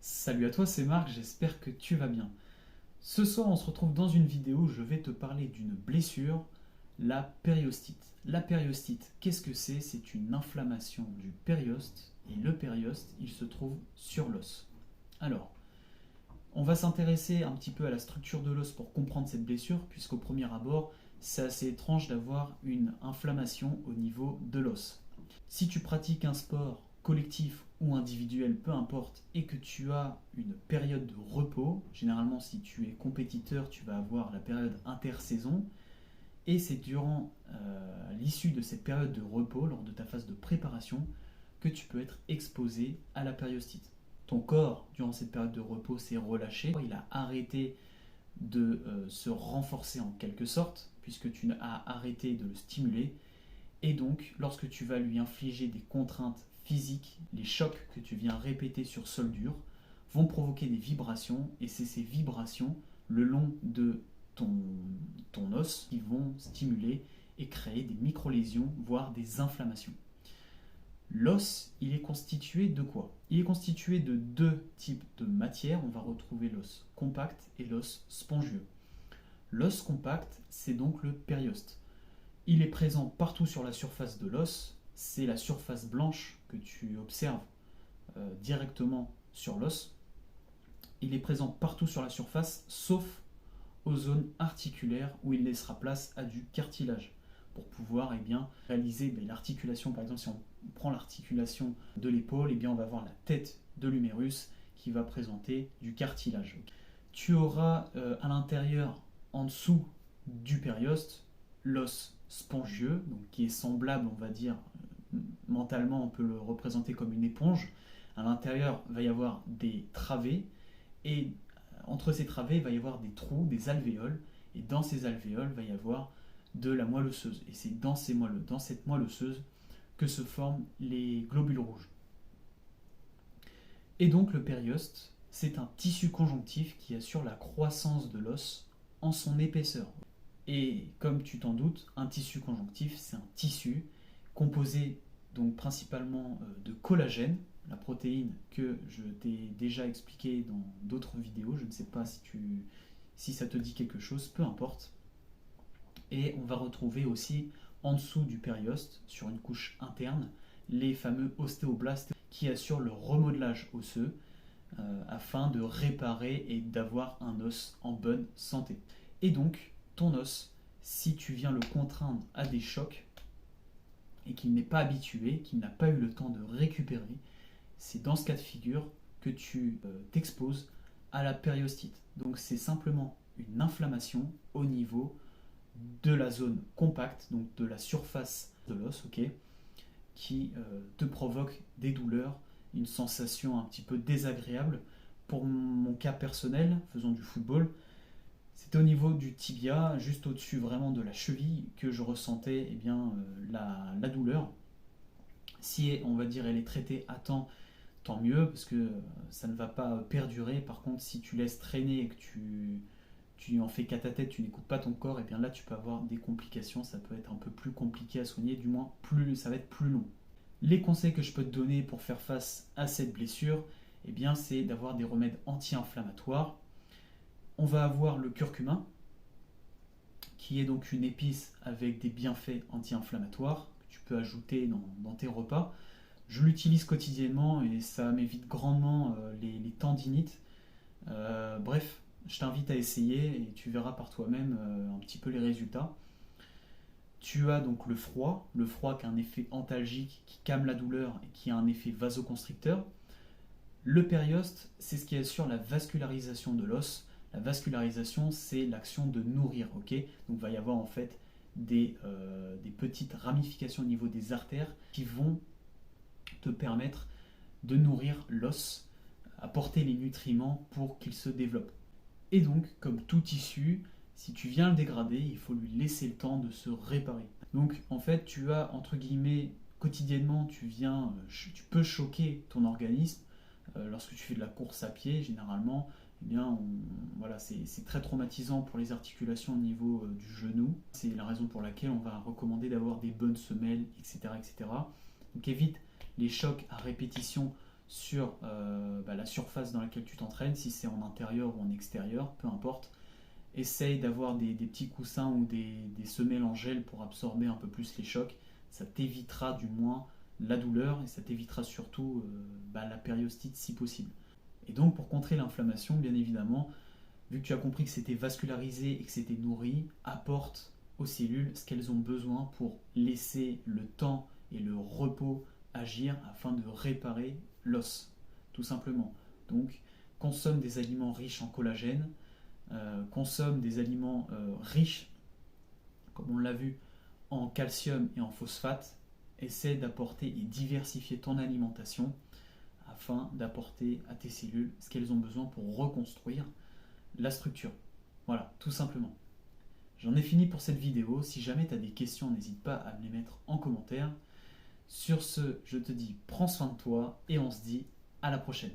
Salut à toi, c'est Marc, j'espère que tu vas bien. Ce soir, on se retrouve dans une vidéo où je vais te parler d'une blessure, la périostite. La périostite, qu'est-ce que c'est? C'est une inflammation du périoste, et le périoste, il se trouve sur l'os. Alors, on va s'intéresser un petit peu à la structure de l'os pour comprendre cette blessure, puisqu'au premier abord, c'est assez étrange d'avoir une inflammation au niveau de l'os. Si tu pratiques un sport collectif ou individuel, peu importe, et que tu as une période de repos, généralement si tu es compétiteur, tu vas avoir la période intersaison, et c'est durant l'issue de cette période de repos, lors de ta phase de préparation, que tu peux être exposé à la périostite. Ton corps, durant cette période de repos, s'est relâché, il a arrêté de se renforcer en quelque sorte, puisque tu as arrêté de le stimuler, et donc, lorsque tu vas lui infliger des contraintes physiques, les chocs que tu viens répéter sur sol dur vont provoquer des vibrations, et c'est ces vibrations le long de ton os qui vont stimuler et créer des micro-lésions, voire des inflammations. L'os, il est constitué de quoi? Il est constitué de deux types de matières. On va retrouver l'os compact et l'os spongieux. L'os compact, c'est donc le périoste. Il est présent partout sur la surface de l'os, c'est la surface blanche que tu observes directement sur l'os. Il est présent partout sur la surface, sauf aux zones articulaires où il laissera place à du cartilage pour pouvoir réaliser l'articulation. Par exemple, si on prend l'articulation de l'épaule, on va avoir la tête de l'humérus qui va présenter du cartilage. Tu auras à l'intérieur, en dessous du périoste, l'os spongieux, donc qui est semblable, on va dire, mentalement, on peut le représenter comme une éponge. À l'intérieur, il va y avoir des travées, et entre ces travées, il va y avoir des trous, des alvéoles, et dans ces alvéoles, il va y avoir de la moelle osseuse. Et c'est dans cette moelle osseuse que se forment les globules rouges. Et donc le périoste, c'est un tissu conjonctif qui assure la croissance de l'os en son épaisseur. Et comme tu t'en doutes, un tissu conjonctif, c'est un tissu composé donc principalement de collagène, la protéine que je t'ai déjà expliqué dans d'autres vidéos. Je ne sais pas si ça te dit quelque chose, peu importe. Et on va retrouver aussi en dessous du périoste, sur une couche interne, les fameux ostéoblastes qui assurent le remodelage osseux afin de réparer et d'avoir un os en bonne santé. Et donc, ton os, si tu viens le contraindre à des chocs et qu'il n'est pas habitué, qu'il n'a pas eu le temps de récupérer, c'est dans ce cas de figure que tu t'exposes à la périostite. Donc c'est simplement une inflammation au niveau de la zone compacte, donc de la surface de l'os, qui te provoque des douleurs, une sensation un petit peu désagréable. Pour mon cas personnel, faisant du football, c'était au niveau du tibia, juste au-dessus vraiment de la cheville, que je ressentais la douleur. Si on va dire elle est traitée à temps, tant mieux, parce que ça ne va pas perdurer. Par contre, si tu laisses traîner et que tu en fais qu'à ta tête, tu n'écoutes pas ton corps, et bien là tu peux avoir des complications, ça peut être un peu plus compliqué à soigner, du moins ça va être plus long. Les conseils que je peux te donner pour faire face à cette blessure, c'est d'avoir des remèdes anti-inflammatoires. On va avoir le curcuma, qui est donc une épice avec des bienfaits anti-inflammatoires que tu peux ajouter dans tes repas. Je l'utilise quotidiennement et ça m'évite grandement les tendinites. Bref, je t'invite à essayer et tu verras par toi-même un petit peu les résultats. Tu as donc le froid qui a un effet antalgique, qui calme la douleur et qui a un effet vasoconstricteur. Le périoste, c'est ce qui assure la vascularisation de l'os. La vascularisation, c'est l'action de nourrir, donc il va y avoir en fait des petites ramifications au niveau des artères qui vont te permettre de nourrir l'os, apporter les nutriments pour qu'il se développe. Et donc, comme tout tissu, si tu viens le dégrader, il faut lui laisser le temps de se réparer. Donc, en fait, tu as, entre guillemets, quotidiennement, tu peux choquer ton organisme. Lorsque tu fais de la course à pied, généralement, c'est très traumatisant pour les articulations au niveau du genou. C'est la raison pour laquelle on va recommander d'avoir des bonnes semelles, etc., etc. Donc, évite les chocs à répétition sur la surface dans laquelle tu t'entraînes, si c'est en intérieur ou en extérieur, peu importe. Essaye d'avoir des petits coussins ou des semelles en gel pour absorber un peu plus les chocs. Ça t'évitera du moins la douleur et ça t'évitera surtout la périostite si possible. Et donc pour contrer l'inflammation, bien évidemment, vu que tu as compris que c'était vascularisé et que c'était nourri, apporte aux cellules ce qu'elles ont besoin pour laisser le temps et le repos agir afin de réparer l'os, tout simplement. Donc consomme des aliments riches en collagène, consomme des aliments riches, comme on l'a vu, en calcium et en phosphate. Essaie d'apporter et diversifier ton alimentation afin d'apporter à tes cellules ce qu'elles ont besoin pour reconstruire la structure. Voilà, tout simplement. J'en ai fini pour cette vidéo. Si jamais tu as des questions, n'hésite pas à me les mettre en commentaire. Sur ce, je te dis prends soin de toi et on se dit à la prochaine.